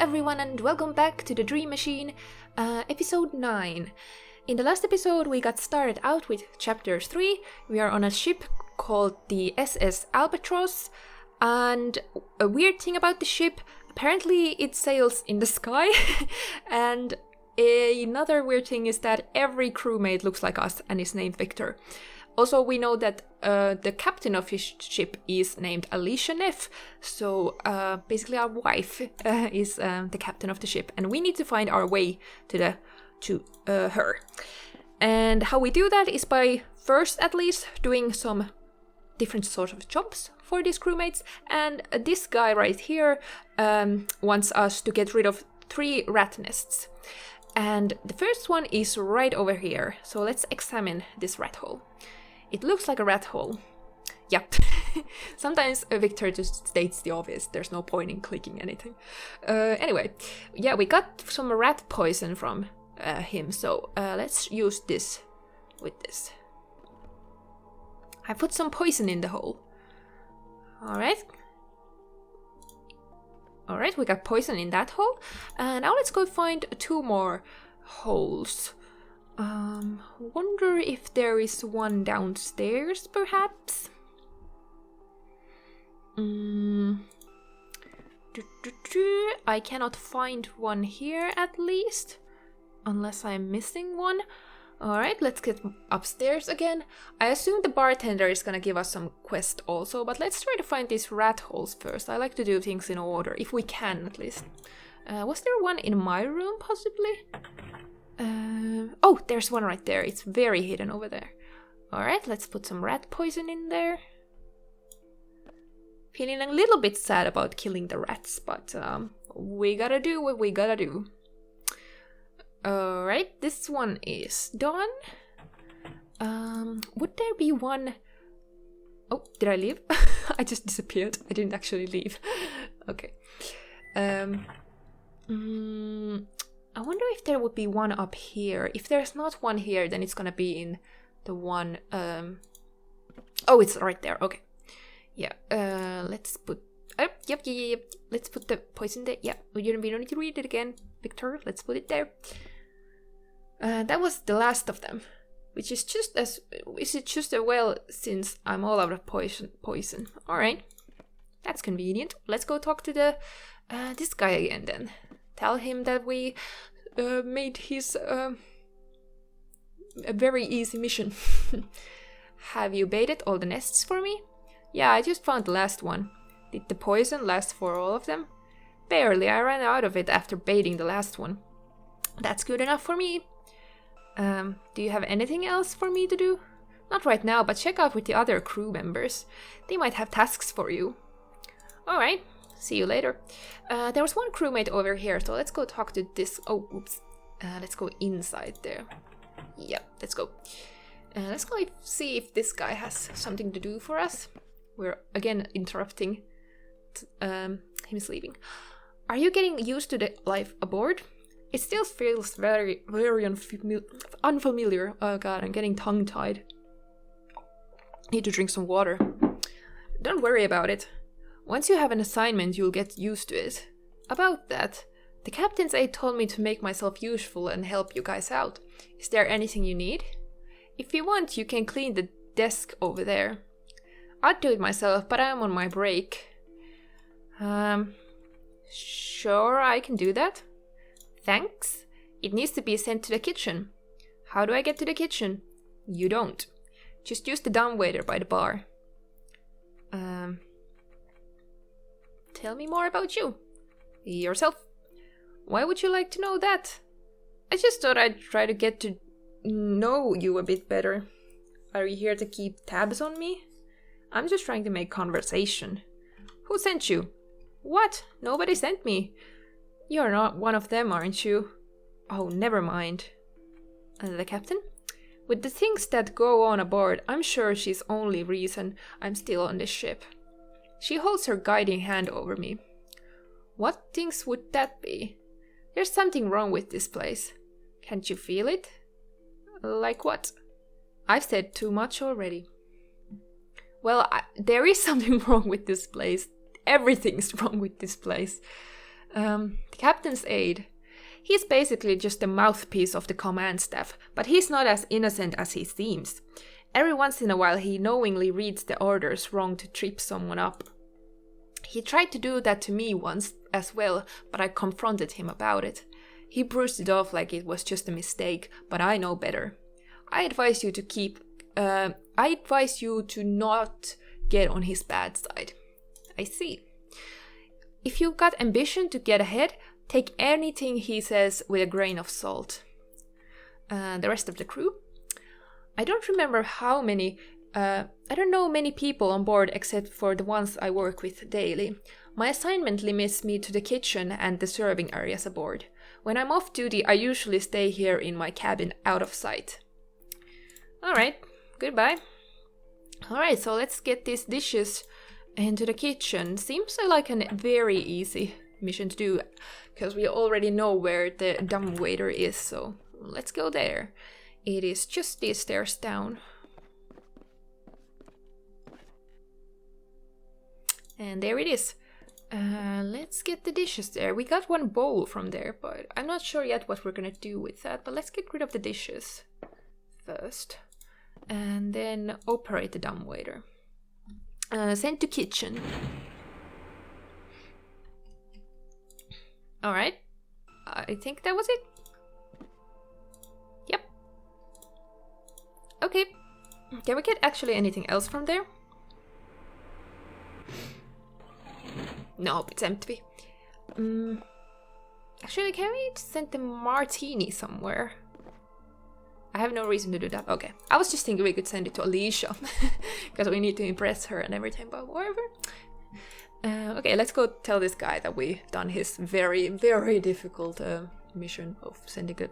everyone and welcome back to the Dream Machine, episode 9. In the last episode we got started out with chapter 3. We are on a ship called the SS Albatross, and a weird thing about the ship, apparently it sails in the sky, and another weird thing is that every crewmate looks like us and is named Victor. Also, we know that the captain of his ship is named Alicia Neff, so basically our wife is the captain of the ship, and we need to find our way to her. And how we do that is by first, at least, doing some different sorts of jobs for these crewmates. And this guy right here wants us to get rid of 3 rat nests. And the first one is right over here, so let's examine this rat hole. It looks like a rat hole. Yep. Sometimes Victor just states the obvious. There's no point in clicking anything. Anyway, yeah, we got some rat poison from him. So let's use this with this. I put some poison in the hole. Alright, we got poison in that hole. And now let's go find 2 more holes. Wonder if there is one downstairs, perhaps? I cannot find one here, at least. Unless I'm missing one. Alright, let's get upstairs again. I assume the bartender is gonna give us some quest also, but let's try to find these rat holes first. I like to do things in order, if we can, at least. Was there one in my room, possibly? Oh, there's one right there. It's very hidden over there. Alright, let's put some rat poison in there. Feeling a little bit sad about killing the rats, but we gotta do what we gotta do. Alright, this one is done. Would there be one... Oh, did I leave? I just disappeared. I didn't actually leave. Okay. I wonder if there would be one up here. If there's not one here, then it's gonna be in the one... Oh, it's right there. Okay. Yeah, let's put... Yep. Let's put the poison there. Yeah, we don't need to read it again. Victor, let's put it there. That was the last of them. Which is just as... Is it just as well since I'm all out of poison. Alright. That's convenient. Let's go talk to the... this guy again then. Tell him that we made his a very easy mission. Have you baited all the nests for me? Yeah, I just found the last one. Did the poison last for all of them? Barely, I ran out of it after baiting the last one. That's good enough for me. Do you have anything else for me to do? Not right now, but check out with the other crew members. They might have tasks for you. Alright. See you later. There was one crewmate over here, so let's go talk to this... Oh, oops. Let's go inside there. Yeah, let's go. Let's go see if this guy has something to do for us. We're, again, interrupting him sleeping. Are you getting used to the life aboard? It still feels very, very unfamiliar. Oh god, I'm getting tongue-tied. Need to drink some water. Don't worry about it. Once you have an assignment, you'll get used to it. About that, the captain's aide told me to make myself useful and help you guys out. Is there anything you need? If you want, you can clean the desk over there. I'd do it myself, but I'm on my break. Sure, I can do that. Thanks. It needs to be sent to the kitchen. How do I get to the kitchen? You don't. Just use the dumbwaiter by the bar. Tell me more about you. Yourself. Why would you like to know that? I just thought I'd try to get to know you a bit better. Are you here to keep tabs on me? I'm just trying to make conversation. Who sent you? What? Nobody sent me. You're not one of them, aren't you? Oh, never mind. The captain? With the things that go on aboard, I'm sure she's the only reason I'm still on this ship. She holds her guiding hand over me. What things would that be? There's something wrong with this place. Can't you feel it? Like what? I've said too much already. Well, there is something wrong with this place. Everything's wrong with this place. The captain's aide. He's basically just the mouthpiece of the command staff, but he's not as innocent as he seems. Every once in a while he knowingly reads the orders wrong to trip someone up. He tried to do that to me once as well, but I confronted him about it. He brushed it off like it was just a mistake, but I know better. I advise you to not get on his bad side. I see. If you've got ambition to get ahead, take anything he says with a grain of salt. The rest of the crew? I don't remember how many. I don't know many people on board except for the ones I work with daily. My assignment limits me to the kitchen and the serving areas aboard. When I'm off duty, I usually stay here in my cabin out of sight. Alright, goodbye. Alright, so let's get these dishes into the kitchen. Seems like a very easy mission to do, because we already know where the dumbwaiter is, so let's go there. It is just these stairs down. And there it is. Let's get the dishes there. We got one bowl from there, but I'm not sure yet what we're gonna do with that. But let's get rid of the dishes first. And then operate the dumbwaiter. Send to kitchen. Alright. I think that was it. Yep. Okay. Can we get actually anything else from there? Nope, it's empty. Actually, can we send the martini somewhere? I have no reason to do that. Okay, I was just thinking we could send it to Alicia. Because we need to impress her and everything, but whatever. Okay, let's go tell this guy that we done his very, very difficult mission of sending the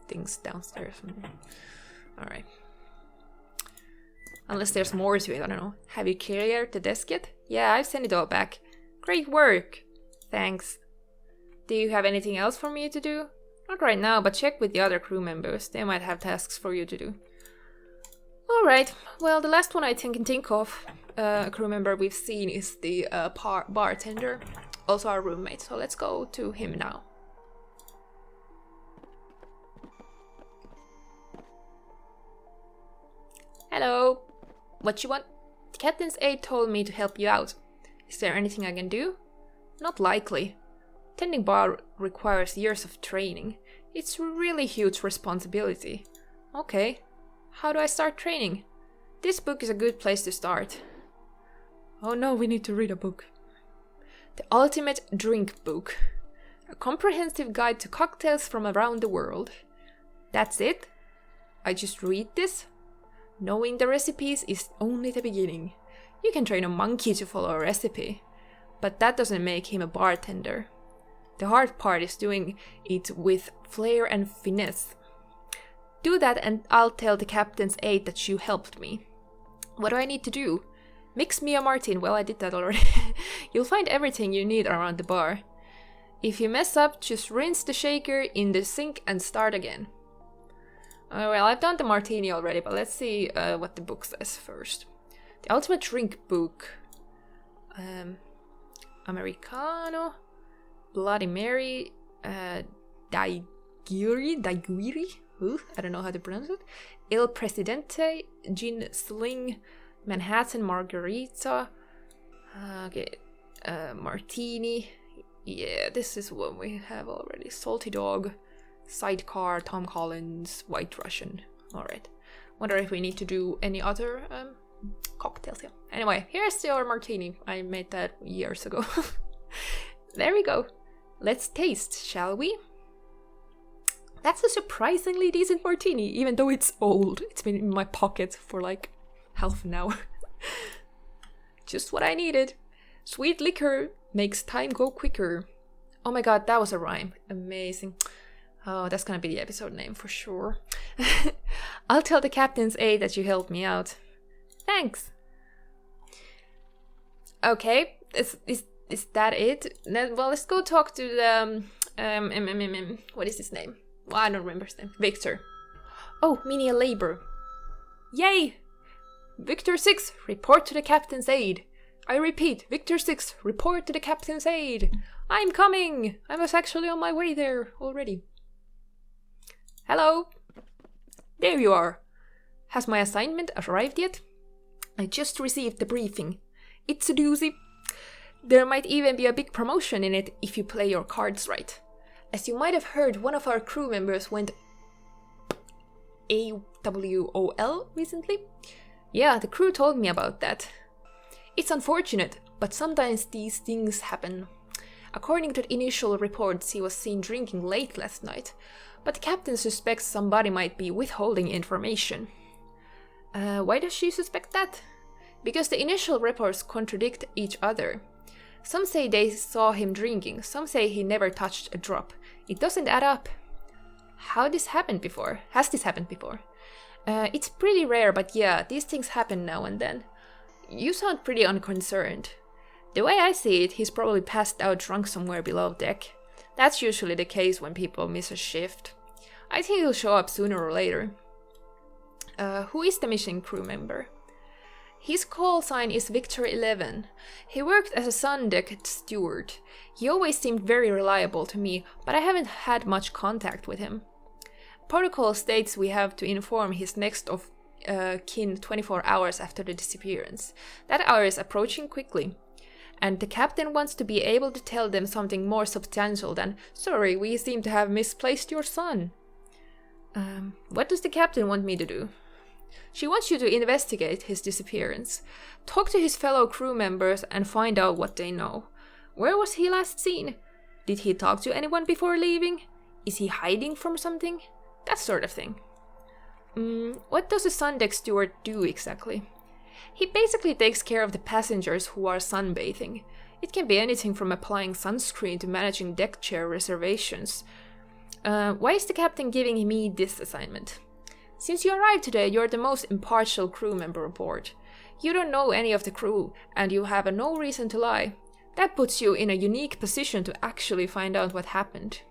things downstairs. Alright. Unless there's more to it, I don't know. Have you cleared the desk yet? Yeah, I've sent it all back. Great work. Thanks. Do you have anything else for me to do? Not right now, but check with the other crew members. They might have tasks for you to do. Alright, well, the last one I can think of, a crew member we've seen is the bartender, also our roommate. So let's go to him now. Hello. What you want? The captain's aide told me to help you out. Is there anything I can do? Not likely. Tending bar requires years of training. It's a really huge responsibility. Okay. How do I start training? This book is a good place to start. Oh no, we need to read a book. The Ultimate Drink Book. A comprehensive guide to cocktails from around the world. That's it? I just read this? Knowing the recipes is only the beginning. You can train a monkey to follow a recipe, but that doesn't make him a bartender. The hard part is doing it with flair and finesse. Do that and I'll tell the captain's aide that you helped me. What do I need to do? Mix me a martini. Well, I did that already. You'll find everything you need around the bar. If you mess up, just rinse the shaker in the sink and start again. Well, I've done the martini already, but let's see what the book says first. The Ultimate Drink Book. Americano. Bloody Mary. Daiguiri? I don't know how to pronounce it. Il Presidente. Gin Sling. Manhattan Margarita. Okay. Martini. Yeah, this is what we have already. Salty Dog. Sidecar, Tom Collins, White Russian. Alright. Wonder if we need to do any other cocktails here. Anyway, here's your martini. I made that years ago. There we go. Let's taste, shall we? That's a surprisingly decent martini, even though it's old. It's been in my pocket for like half an hour. Just what I needed. Sweet liquor makes time go quicker. Oh my god, that was a rhyme. Amazing. Oh, that's gonna be the episode name for sure. I'll tell the captain's aide that you helped me out. Thanks. Okay, is that it? Well, let's go talk to the what is his name? Well, I don't remember his name. Victor. Oh, menial labor. Yay! Victor 6, report to the captain's aide. I repeat, Victor 6, report to the captain's aid. I'm coming. I was actually on my way there already. Hello. There you are. Has my assignment arrived yet? I just received the briefing. It's a doozy. There might even be a big promotion in it if you play your cards right. As you might have heard, one of our crew members went AWOL recently. Yeah, the crew told me about that. It's unfortunate, but sometimes these things happen. According to the initial reports, he was seen drinking late last night, but the captain suspects somebody might be withholding information. Why does she suspect that? Because the initial reports contradict each other. Some say they saw him drinking, some say he never touched a drop. It doesn't add up. Has this happened before? It's pretty rare, but yeah, these things happen now and then. You sound pretty unconcerned. The way I see it, he's probably passed out drunk somewhere below deck. That's usually the case when people miss a shift. I think he'll show up sooner or later. Who is the missing crew member? His call sign is Victor 11. He worked as a sun deck steward. He always seemed very reliable to me, but I haven't had much contact with him. Protocol states we have to inform his next of kin 24 hours after the disappearance. That hour is approaching quickly, and the captain wants to be able to tell them something more substantial than, "Sorry, we seem to have misplaced your son." What does the captain want me to do? She wants you to investigate his disappearance. Talk to his fellow crew members and find out what they know. Where was he last seen? Did he talk to anyone before leaving? Is he hiding from something? That sort of thing. What does a sun deck steward do exactly? He basically takes care of the passengers who are sunbathing. It can be anything from applying sunscreen to managing deck chair reservations. Why is the captain giving me this assignment? Since you arrived today, you're the most impartial crew member aboard. You don't know any of the crew, and you have no reason to lie. That puts you in a unique position to actually find out what happened.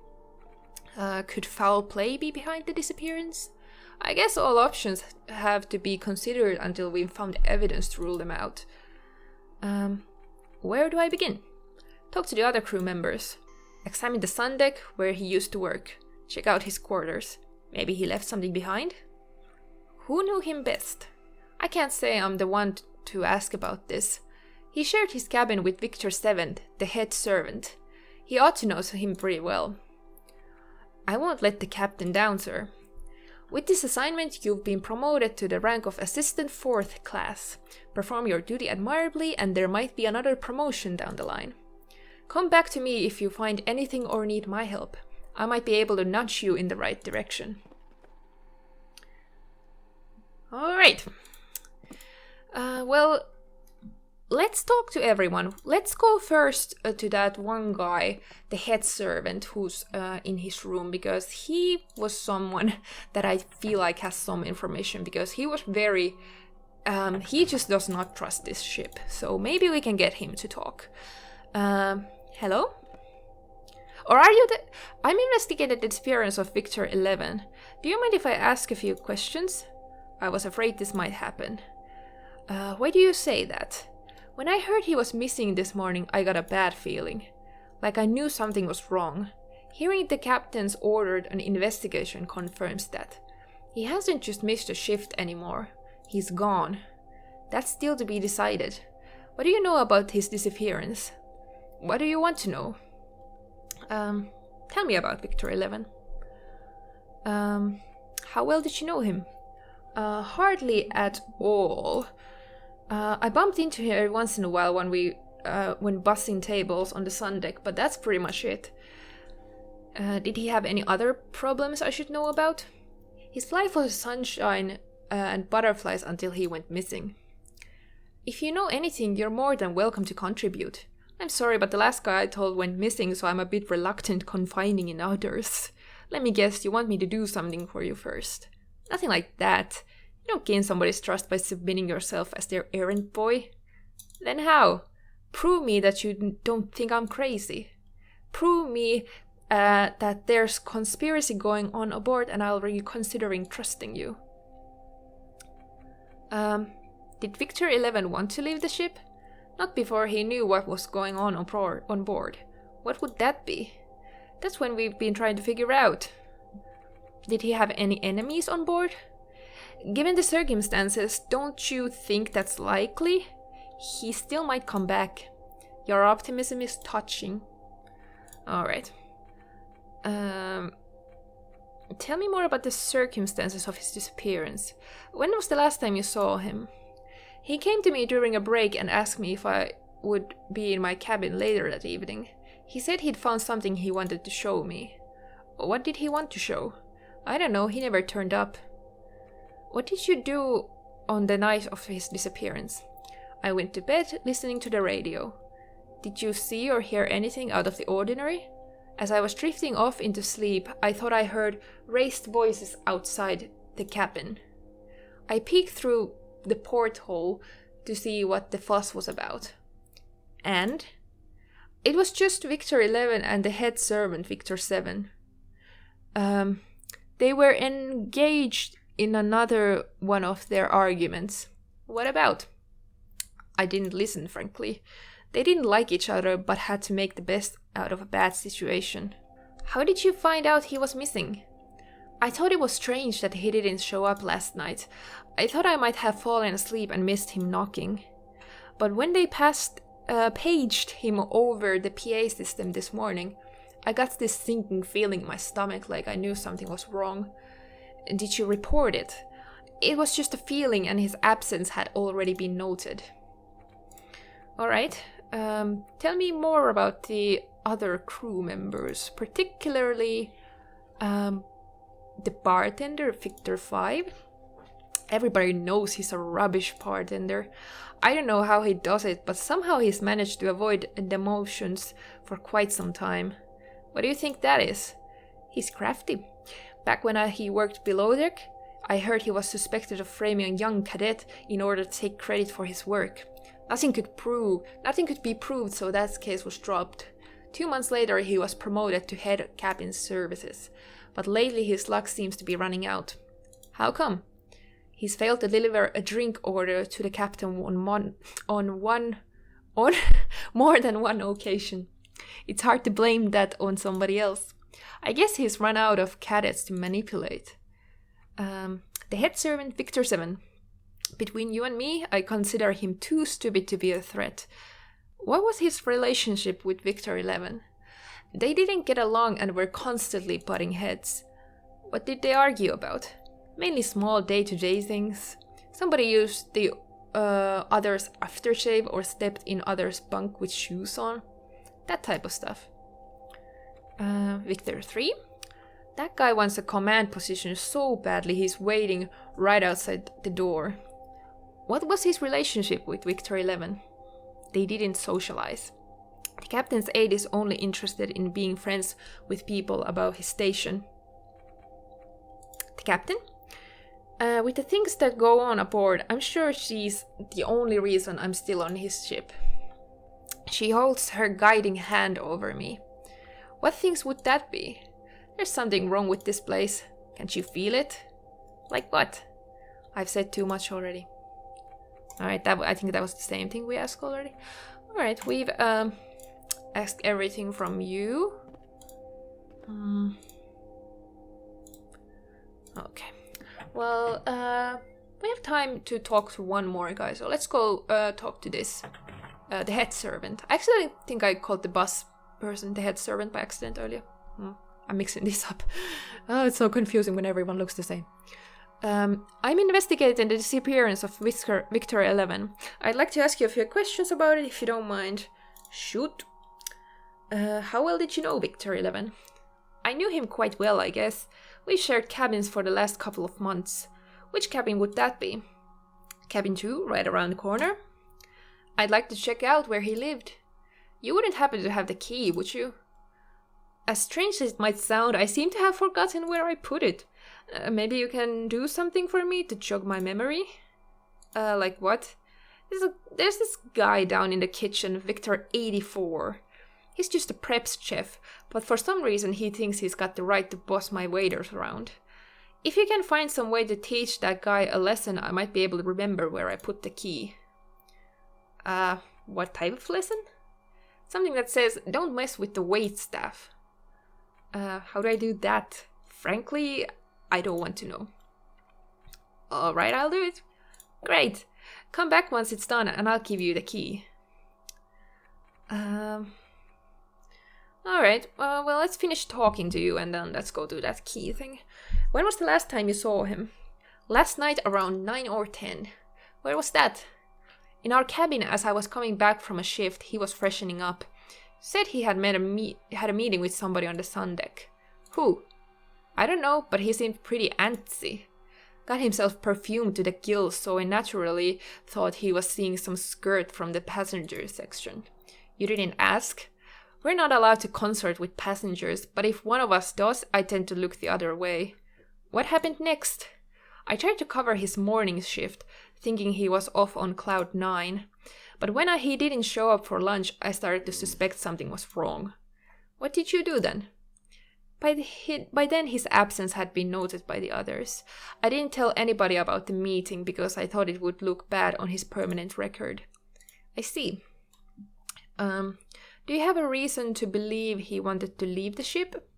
Could foul play be behind the disappearance? I guess all options have to be considered until we've found evidence to rule them out. Where do I begin? Talk to the other crew members. Examine the sun deck where he used to work. Check out his quarters. Maybe he left something behind? Who knew him best? I can't say I'm the one to ask about this. He shared his cabin with Victor 7, the head servant. He ought to know him pretty well. I won't let the captain down, sir. With this assignment, you've been promoted to the rank of Assistant 4th Class. Perform your duty admirably, and there might be another promotion down the line. Come back to me if you find anything or need my help. I might be able to nudge you in the right direction. Alright. Well, let's talk to everyone. Let's go first to that one guy, the head servant who's in his room, because he was someone that I feel like has some information, because he was very... he just does not trust this ship. So maybe we can get him to talk. Hello? Or are you the... I'm investigating the disappearance of Victor 11. Do you mind if I ask a few questions? I was afraid this might happen. Why do you say that? When I heard he was missing this morning, I got a bad feeling. Like I knew something was wrong. Hearing the captain's ordered an investigation confirms that. He hasn't just missed a shift anymore. He's gone. That's still to be decided. What do you know about his disappearance? What do you want to know? Tell me about Victor 11. How well did you know him? Hardly at all. I bumped into him every once in a while when bussing tables on the sun deck, but that's pretty much it. Did he have any other problems I should know about? His life was sunshine and butterflies until he went missing. If you know anything, you're more than welcome to contribute. I'm sorry, but the last guy I told went missing, so I'm a bit reluctant confiding in others. Let me guess, you want me to do something for you first. Nothing like that. You don't gain somebody's trust by submitting yourself as their errand boy. Then how? Prove me that you don't think I'm crazy. Prove me that there's conspiracy going on aboard and I'll reconsidering trusting you. Did Victor 11 want to leave the ship? Not before he knew what was going on board. What would that be? That's when we've been trying to figure out. Did he have any enemies on board? Given the circumstances, don't you think that's likely? He still might come back. Your optimism is touching. Alright. Tell me more about the circumstances of his disappearance. When was the last time you saw him? He came to me during a break and asked me if I would be in my cabin later that evening. He said he'd found something he wanted to show me. What did he want to show? I don't know, he never turned up. What did you do on the night of his disappearance? I went to bed listening to the radio. Did you see or hear anything out of the ordinary? As I was drifting off into sleep, I thought I heard raised voices outside the cabin. I peeked through the porthole to see what the fuss was about. And it was just Victor 11 and the head servant, Victor 7. They were engaged in another one of their arguments. What about? I didn't listen, frankly. They didn't like each other, but had to make the best out of a bad situation. How did you find out he was missing? I thought it was strange that he didn't show up last night. I thought I might have fallen asleep and missed him knocking. But when they paged him over the PA system this morning, I got this sinking feeling in my stomach, like I knew something was wrong. Did you report it? It was just a feeling, and his absence had already been noted. Alright, tell me more about the other crew members, particularly the bartender, Victor 5. Everybody knows he's a rubbish bartender. I don't know how he does it, but somehow he's managed to avoid demotions for quite some time. What do you think that is? He's crafty. Back when he worked below deck, I heard he was suspected of framing a young cadet in order to take credit for his work. Nothing could be proved, so that case was dropped. 2 months later, he was promoted to head cabin services, but lately his luck seems to be running out. How come? He's failed to deliver a drink order to the captain on more than one occasion. It's hard to blame that on somebody else. I guess he's run out of cadets to manipulate. The head servant, Victor 7. Between you and me, I consider him too stupid to be a threat. What was his relationship with Victor 11? They didn't get along and were constantly butting heads. What did they argue about? Mainly small day-to-day things. Somebody used the other's aftershave or stepped in other's bunk with shoes on. That type of stuff. Victor 3? That guy wants a command position so badly he's waiting right outside the door. What was his relationship with Victor 11? They didn't socialize. The captain's aide is only interested in being friends with people above his station. The captain? With the things that go on aboard, I'm sure she's the only reason I'm still on his ship. She holds her guiding hand over me. What things would that be? There's something wrong with this place. Can't you feel it? Like what? I've said too much already. Alright, I think that was the same thing we asked already. Alright, we've asked everything from you. Okay. Well, we have time to talk to one more guy, so let's go talk to this. The head servant. I actually think I called the bus person the head servant by accident earlier. I'm mixing this up. Oh, it's so confusing when everyone looks the same. I'm investigating the disappearance of Victor 11. I'd like to ask you a few questions about it, if you don't mind. Shoot. How well did you know Victor 11? I knew him quite well, I guess. We shared cabins for the last couple of months. Which cabin would that be? Cabin 2, right around the corner? I'd like to check out where he lived. You wouldn't happen to have the key, would you? As strange as it might sound, I seem to have forgotten where I put it. Maybe you can do something for me to jog my memory? Like what? There's this guy down in the kitchen, Victor 84. He's just a preps chef, but for some reason he thinks he's got the right to boss my waiters around. If you can find some way to teach that guy a lesson, I might be able to remember where I put the key. What type of lesson? Something that says, don't mess with the wait staff. How do I do that? Frankly, I don't want to know. Alright, I'll do it. Great. Come back once it's done and I'll give you the key. Alright, well, let's finish talking to you and then let's go do that key thing. When was the last time you saw him? Last night around 9 or 10. Where was that? In our cabin as I was coming back from a shift, he was freshening up. Said he had had a meeting with somebody on the sun deck. Who? I don't know, but he seemed pretty antsy. Got himself perfumed to the gills, so I naturally thought he was seeing some skirt from the passenger section. You didn't ask? We're not allowed to consort with passengers, but if one of us does, I tend to look the other way. What happened next? I tried to cover his morning shift, thinking he was off on cloud 9. But when he didn't show up for lunch, I started to suspect something was wrong. What did you do then? By then his absence had been noted by the others. I didn't tell anybody about the meeting because I thought it would look bad on his permanent record. I see. Do you have a reason to believe he wanted to leave the ship?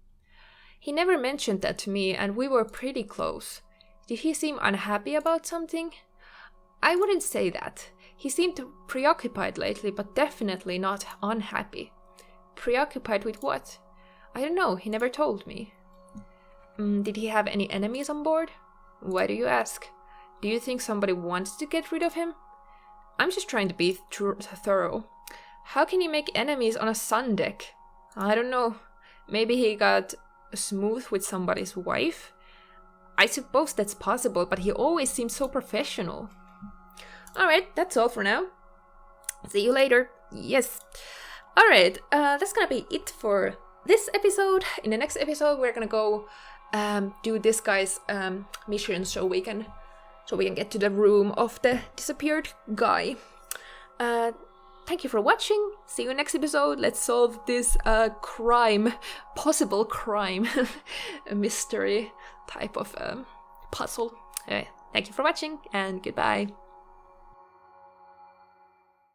He never mentioned that to me, and we were pretty close. Did he seem unhappy about something? I wouldn't say that. He seemed preoccupied lately, but definitely not unhappy. Preoccupied with what? I don't know, he never told me. Did he have any enemies on board? Why do you ask? Do you think somebody wanted to get rid of him? I'm just trying to be thorough. How can you make enemies on a sun deck? I don't know. Maybe he got smooth with somebody's wife? I suppose that's possible, but he always seems so professional. Alright, that's all for now. See you later. Yes. Alright, that's gonna be it for this episode. In the next episode, we're gonna go do this guy's mission so we can get to the room of the disappeared guy. Thank you for watching. See you next episode. Let's solve this possible crime, a mystery type of puzzle. Thank you for watching and goodbye.